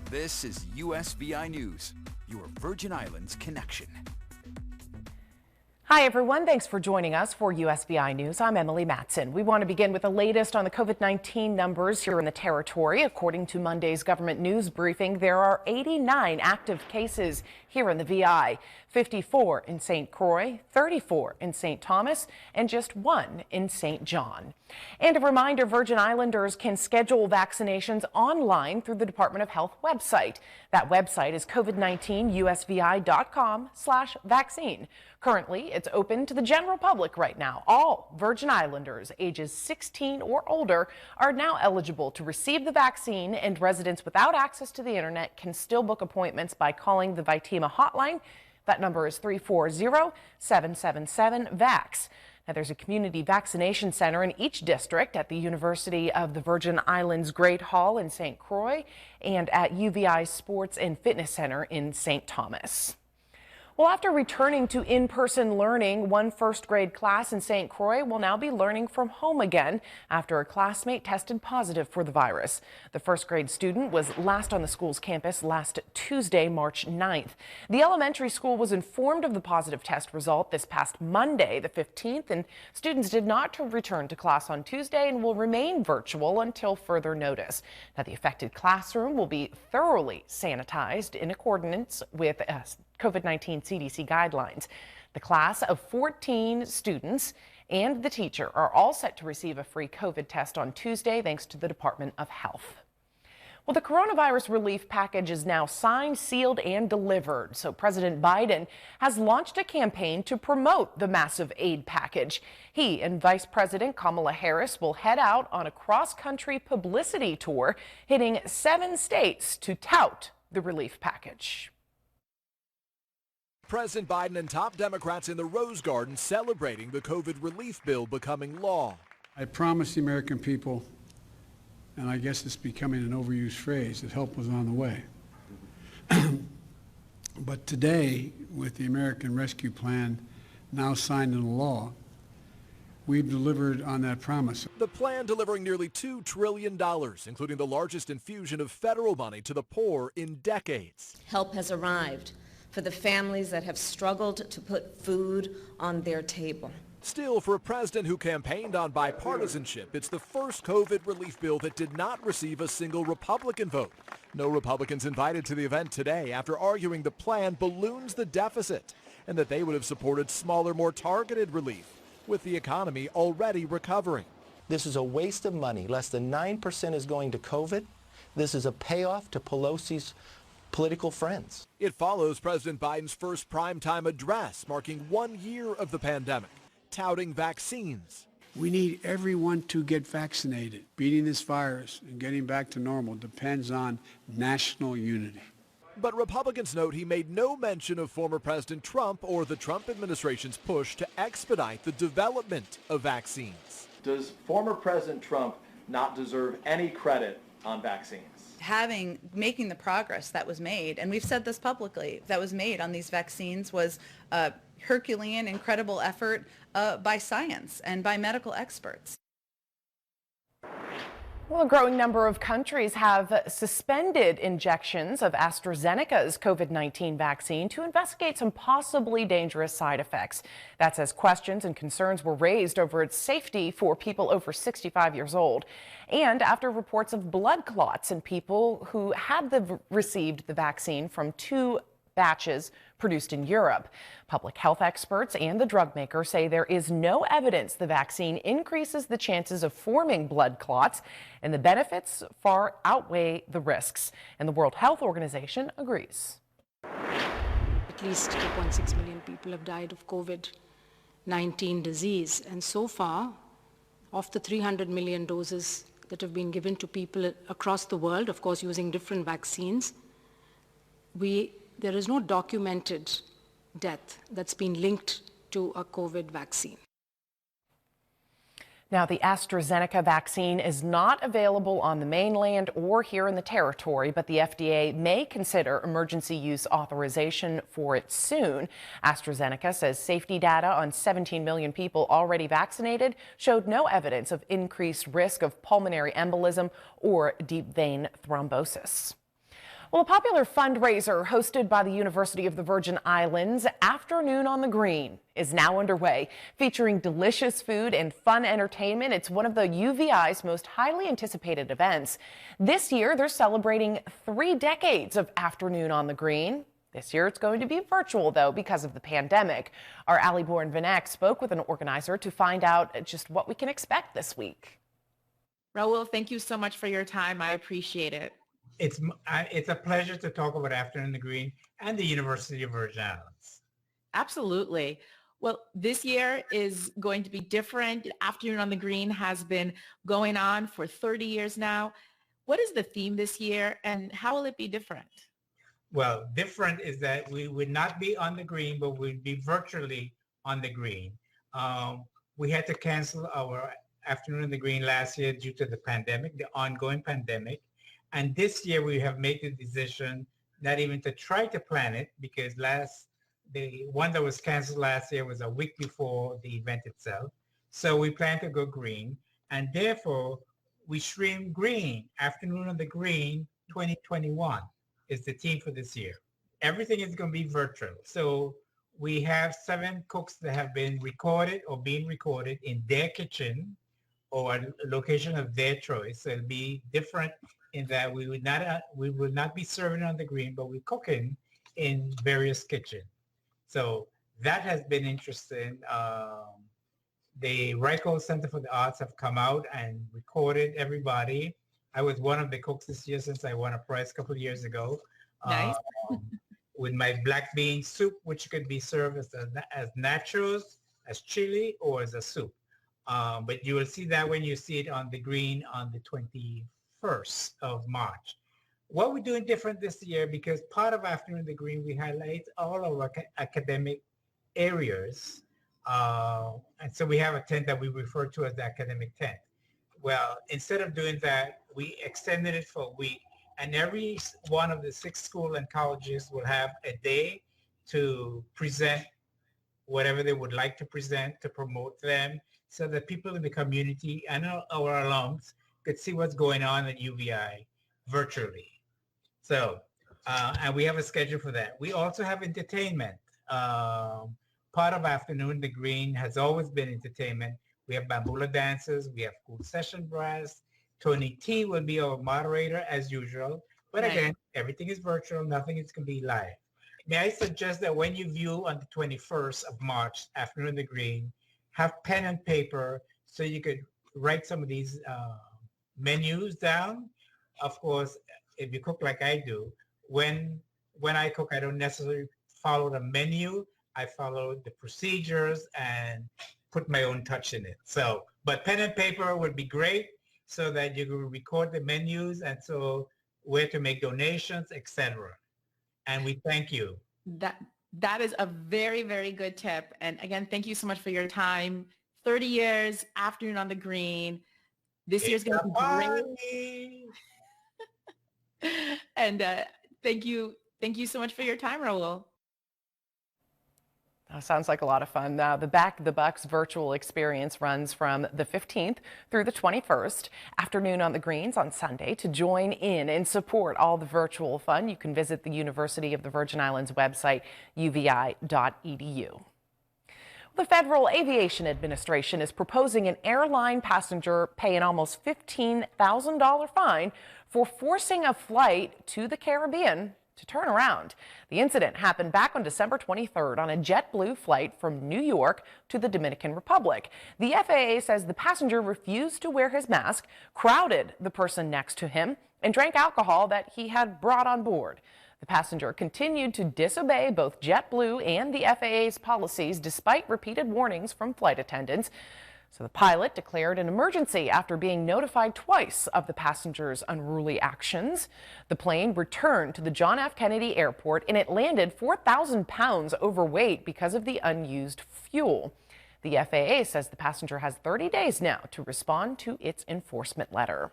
This is USVI News, your Virgin Islands connection. Hi, everyone. Thanks for joining us for USVI News. I'm Emily Matson. We want to begin with the latest on the COVID-19 numbers here in the territory. According to Monday's government news briefing, there are 89 active cases here in the VI, 54 in St. Croix, 34 in St. Thomas, and just 1 in St. John. And a reminder, Virgin Islanders can schedule vaccinations online through the Department of Health website. That website is covid19usvi.com/vaccine. Currently, it's open to the general public right now. All Virgin Islanders ages 16 or older are now eligible to receive the vaccine, and residents without access to the internet can still book appointments by calling the Vitima hotline. That number is 340-777-VAX. Now, there's a community vaccination center in each district at the University of the Virgin Islands Great Hall in St. Croix and at UVI Sports and Fitness Center in St. Thomas. Well, after returning to in-person learning, one first-grade class in St. Croix will now be learning from home again after a classmate tested positive for the virus. The first-grade student was last on the school's campus last Tuesday, March 9th. The elementary school was informed of the positive test result this past Monday, the 15th, and students did not return to class on Tuesday and will remain virtual until further notice. Now, the affected classroom will be thoroughly sanitized in accordance with COVID-19 CDC guidelines. The class of 14 students and the teacher are all set to receive a free COVID test on Tuesday, thanks to the Department of Health. Well, the coronavirus relief package is now signed, sealed, and delivered. So President Biden has launched a campaign to promote the massive aid package. He and Vice President Kamala Harris will head out on a cross-country publicity tour, hitting 7 states to tout the relief package. President Biden and top Democrats in the Rose Garden celebrating the COVID relief bill becoming law. I promised the American people, and I guess it's becoming an overused phrase, that help was on the way. But today, with the American Rescue Plan now signed into law, we've delivered on that promise. The plan delivering nearly $2 trillion, including the largest infusion of federal money to the poor in decades. Help has arrived for the families that have struggled to put food on their table. Still, for a president who campaigned on bipartisanship, it's the first COVID relief bill that did not receive a single Republican vote. No Republicans invited to the event today after arguing the plan balloons the deficit and that they would have supported smaller, more targeted relief with the economy already recovering. This is a waste of money. Less than 9% is going to COVID. This is a payoff to Pelosi's political friends. It follows President Biden's first primetime address, marking 1 year of the pandemic, touting vaccines. We need everyone to get vaccinated. Beating this virus and getting back to normal depends on national unity. But Republicans note he made no mention of former President Trump or the Trump administration's push to expedite the development of vaccines. Does former President Trump not deserve any credit on vaccines? Making the progress that was made, and we've said this publicly, that was made on these vaccines was a Herculean, incredible effort by science and by medical experts. Well, a growing number of countries have suspended injections of AstraZeneca's COVID-19 vaccine to investigate some possibly dangerous side effects. That's as questions and concerns were raised over its safety for people over 65 years old. And after reports of blood clots in people who had received the vaccine from 2 batches produced in Europe. Public health experts and the drug maker say there is no evidence the vaccine increases the chances of forming blood clots, and the benefits far outweigh the risks. And the World Health Organization agrees. At least 2.6 million people have died of COVID-19 disease, and so far, of the 300 million doses that have been given to people across the world, of course using different vaccines, there is no documented death that's been linked to a COVID vaccine. Now, the AstraZeneca vaccine is not available on the mainland or here in the territory, but the FDA may consider emergency use authorization for it soon. AstraZeneca says safety data on 17 million people already vaccinated showed no evidence of increased risk of pulmonary embolism or deep vein thrombosis. Well, a popular fundraiser hosted by the University of the Virgin Islands, Afternoon on the Green, is now underway, featuring delicious food and fun entertainment. It's one of the UVI's most highly anticipated events. This year, they're celebrating 3 decades of Afternoon on the Green. This year, it's going to be virtual, though, because of the pandemic. Our Ali Bourne-Vanek spoke with an organizer to find out just what we can expect this week. Raul, thank you so much for your time. I appreciate it. It's a pleasure to talk about Afternoon on the Green and the University of Virgin Islands. Absolutely. Well, this year is going to be different. Afternoon on the Green has been going on for 30 years now. What is the theme this year and how will it be different? Well, different is that we would not be on the green, but we'd be virtually on the green. We had to cancel our Afternoon on the Green last year due to the pandemic, the ongoing pandemic. And this year we have made the decision not even to try to plan it because the one that was canceled last year was a week before the event itself. So we plan to go green, and therefore we stream green. Afternoon on the Green 2021 is the theme for this year. Everything is going to be virtual. So we have 7 cooks that have been recorded or being recorded in their kitchen or a location of their choice. So it'll be different in that we would not be serving on the green, but we're cooking in various kitchens. So that has been interesting. The Ryko Center for the Arts have come out and recorded everybody. I was one of the cooks this year since I won a prize a couple of years ago. Nice. With my black bean soup, which could be served as nachos, as chili, or as a soup. But you will see that when you see it on the green on the 21st of March. What we're doing different this year, because part of Afternoon on the Green, we highlight all of our academic areas. And so we have a tent that we refer to as the academic tent. Well, instead of doing that, we extended it for a week. And every one of the 6 schools and colleges will have a day to present whatever they would like to present, to promote them, so that people in the community and our alums could see what's going on at UVI virtually. So, and we have a schedule for that. We also have entertainment. Part of Afternoon the Green has always been entertainment. We have bambula dancers, we have cool session brass. Tony T will be our moderator as usual. But again, everything is virtual, nothing is going to be live. May I suggest that when you view on the 21st of March, Afternoon the Green, have pen and paper so you could write some of these menus down. Of course, if you cook like I do, when I cook, I don't necessarily follow the menu. I follow the procedures and put my own touch in it. So, but pen and paper would be great so that you can record the menus and so where to make donations, etc. And we thank you. That is a very, very good tip. And again, thank you so much for your time. 30 years, Afternoon on the Green. This year's going to be great. And thank you so much for your time, Raul. That sounds like a lot of fun. The Back the Bucks virtual experience runs from the 15th through the 21st. Afternoon on the Greens on Sunday. To join in and support all the virtual fun, you can visit the University of the Virgin Islands website, uvi.edu. The Federal Aviation Administration is proposing an airline passenger pay an almost $15,000 fine for forcing a flight to the Caribbean to turn around. The incident happened back on December 23rd on a JetBlue flight from New York to the Dominican Republic. The FAA says the passenger refused to wear his mask, crowded the person next to him, and drank alcohol that he had brought on board. The passenger continued to disobey both JetBlue and the FAA's policies despite repeated warnings from flight attendants. So the pilot declared an emergency after being notified twice of the passenger's unruly actions. The plane returned to the John F. Kennedy Airport and it landed 4,000 pounds overweight because of the unused fuel. The FAA says the passenger has 30 days now to respond to its enforcement letter.